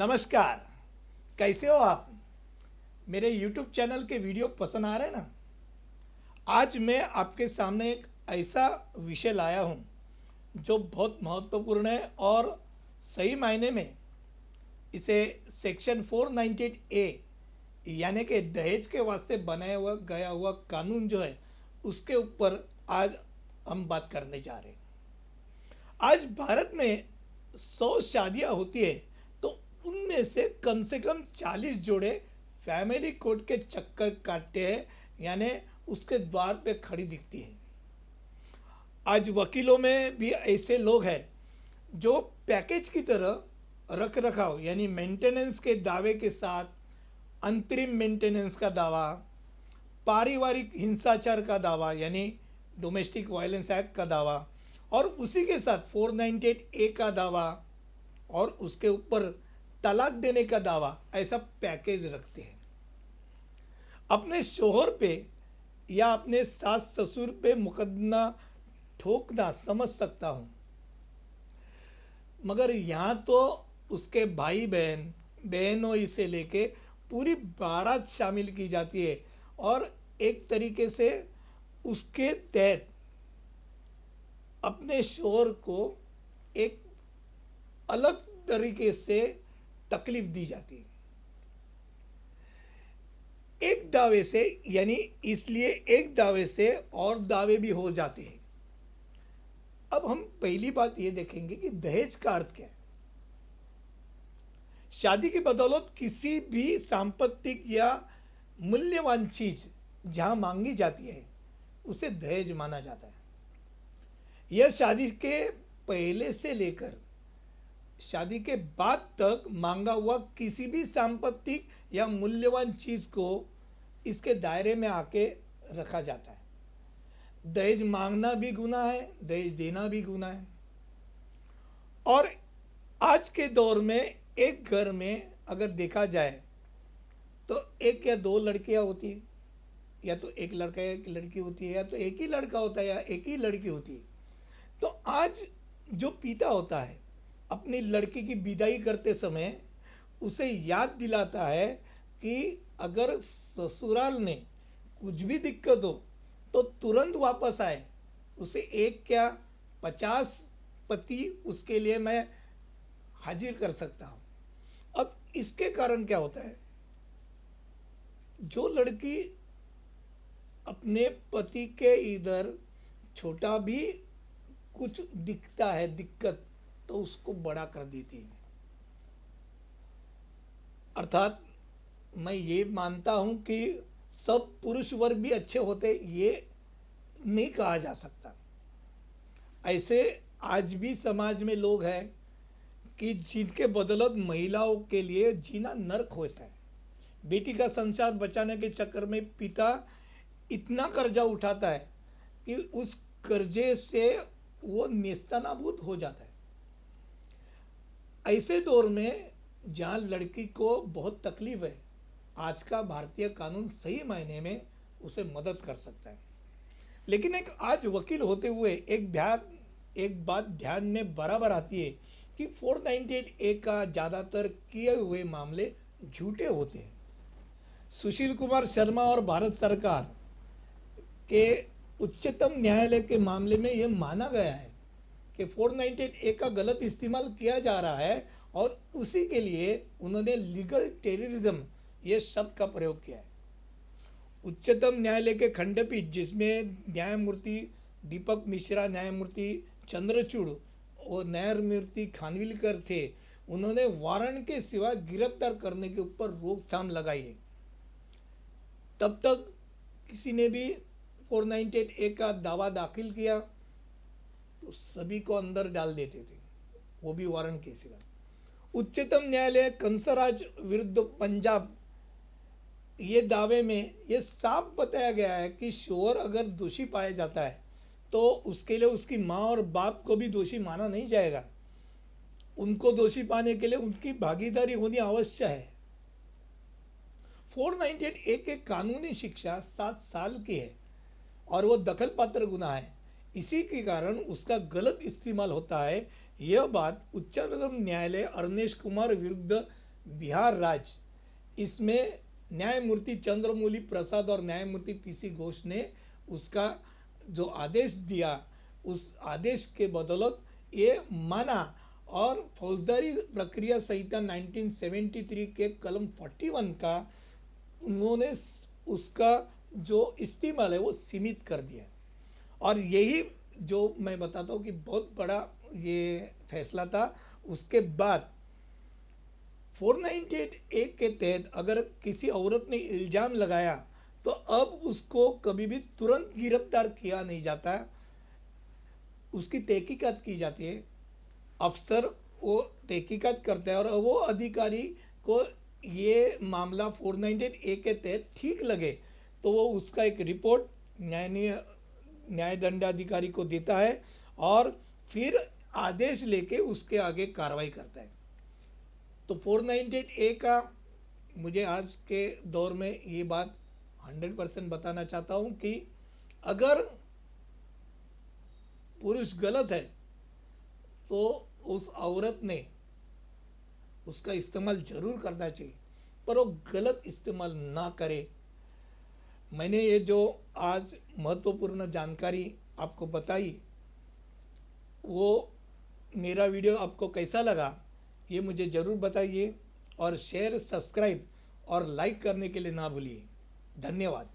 नमस्कार। कैसे हो आप? मेरे YouTube चैनल के वीडियो पसंद आ रहे हैं ना? आज मैं आपके सामने एक ऐसा विषय लाया हूँ जो बहुत महत्वपूर्ण है और सही मायने में इसे सेक्शन 498A यानी कि दहेज के वास्ते बनाया हुआ गया हुआ कानून जो है उसके ऊपर आज हम बात करने जा रहे हैं। आज भारत में 100 शादियां होती है तो उनमें से कम 40 जोड़े फैमिली कोर्ट के चक्कर काटते हैं, यानी उसके द्वार पे खड़ी दिखती है। आज वकीलों में भी ऐसे लोग हैं जो पैकेज की तरह रख रखाव यानी मेंटेनेंस के दावे के साथ अंतरिम मेंटेनेंस का दावा, पारिवारिक हिंसाचार का दावा यानी डोमेस्टिक वायलेंस एक्ट का दावा और उसी के साथ 498A का दावा और उसके ऊपर तलाक देने का दावा, ऐसा पैकेज रखते हैं। अपने शोहर पे या अपने सास ससुर पे मुकदमा ठोकना समझ सकता हूँ, मगर यहाँ तो उसके भाई बहन बहनों से लेके पूरी बारात शामिल की जाती है और एक तरीके से उसके तहत अपने शोहर को एक अलग तरीके से तकलीफ दी जाती है एक दावे से, यानी इसलिए एक दावे से और दावे भी हो जाते हैं। अब हम पहली बात ये देखेंगे कि दहेज का अर्थ क्या है। शादी की बदौलत किसी भी सांपत्तिक या मूल्यवान चीज जहां मांगी जाती है उसे दहेज माना जाता है। यह शादी के पहले से लेकर शादी के बाद तक मांगा हुआ किसी भी सांपत्तिक या मूल्यवान चीज को इसके दायरे में आके रखा जाता है। दहेज मांगना भी गुनाह है, दहेज देना भी गुनाह है। और आज के दौर में एक घर में अगर देखा जाए तो एक या दो लड़कियां होती है, या तो एक लड़का या एक लड़की होती है, या तो एक ही लड़का होता है या एक ही लड़की होती है। तो आज जो पिता होता है अपनी लड़की की विदाई करते समय उसे याद दिलाता है कि अगर ससुराल में कुछ भी दिक्कत हो तो तुरंत वापस आए। उसे एक क्या 50 पति उसके लिए मैं हाजिर कर सकता हूँ। अब इसके कारण क्या होता है, जो लड़की अपने पति के इधर छोटा भी कुछ दिखता है दिक्कत तो उसको बड़ा कर देती है। अर्थात मैं ये मानता हूं कि सब पुरुष वर्ग भी अच्छे होते, ये नहीं कहा जा सकता। ऐसे आज भी समाज में लोग हैं कि जिनके बदौलत महिलाओं के लिए जीना नर्क होता है। बेटी का संसार बचाने के चक्कर में पिता इतना कर्जा उठाता है कि उस कर्जे से वो नेस्तनाबूद हो जाता है। ऐसे दौर में जहाँ लड़की को बहुत तकलीफ है, आज का भारतीय कानून सही मायने में उसे मदद कर सकता है। लेकिन एक आज वकील होते हुए एक बात ध्यान में बराबर आती है कि 498A का ज़्यादातर किए हुए मामले झूठे होते हैं। सुशील कुमार शर्मा और भारत सरकार के उच्चतम न्यायालय के मामले में यह माना गया है कि 498A का गलत इस्तेमाल किया जा रहा है और उसी के लिए उन्होंने लीगल टेररिज्म ये शब्द का प्रयोग किया है। उच्चतम न्यायालय के खंडपीठ, जिसमें न्यायमूर्ति दीपक मिश्रा, न्यायमूर्ति चंद्रचूड़ और न्यायमूर्ति खानविलकर थे, उन्होंने वारंट के सिवा गिरफ्तार करने के ऊपर रोकथाम लगाई है। तब तक किसी ने भी 498A का दावा दाखिल किया तो सभी को अंदर डाल देते थे, वो भी वारंट के सिवा। उच्चतम न्यायालय कंसराज विरुद्ध पंजाब, ये दावे में ये साफ बताया गया है कि शोहर अगर दोषी पाया जाता है तो उसके लिए उसकी माँ और बाप को भी दोषी माना नहीं जाएगा। उनको दोषी पाने के लिए उनकी भागीदारी होनी आवश्यक है। 498A के कानूनी शिक्षा 7 साल की है और वो दखल पात्र गुनाह है। इसी के कारण उसका गलत इस्तेमाल होता है। यह बात उच्चतम न्यायालय अरनेश कुमार विरुद्ध बिहार राज्य, इसमें न्यायमूर्ति चंद्रमौली प्रसाद और न्यायमूर्ति पीसी घोष ने उसका जो आदेश दिया, उस आदेश के बदौलत ये माना और फौजदारी प्रक्रिया संहिता 1973 के कलम 41 का उन्होंने उसका जो इस्तेमाल है वो सीमित कर दिया। और यही जो मैं बताता हूँ कि बहुत बड़ा ये फैसला था। उसके बाद 498 ए के तहत अगर किसी औरत ने इल्ज़ाम लगाया तो अब उसको कभी भी तुरंत गिरफ्तार किया नहीं जाता, उसकी तहकीकात की जाती है। अफसर वो तहकीकात करता है और वो अधिकारी को ये मामला 498 ए के तहत ठीक लगे तो वो उसका एक रिपोर्ट न्याय दंडाधिकारी को देता है और फिर आदेश लेके उसके आगे कार्रवाई करता है। तो 498 ए का मुझे आज के दौर में ये बात 100% बताना चाहता हूँ कि अगर पुरुष गलत है तो उस औरत ने उसका इस्तेमाल जरूर करना चाहिए, पर वो गलत इस्तेमाल ना करे। मैंने ये जो आज महत्वपूर्ण जानकारी आपको बताई, वो मेरा वीडियो आपको कैसा लगा ये मुझे ज़रूर बताइए और शेयर, सब्सक्राइब और लाइक करने के लिए ना भूलिए। धन्यवाद।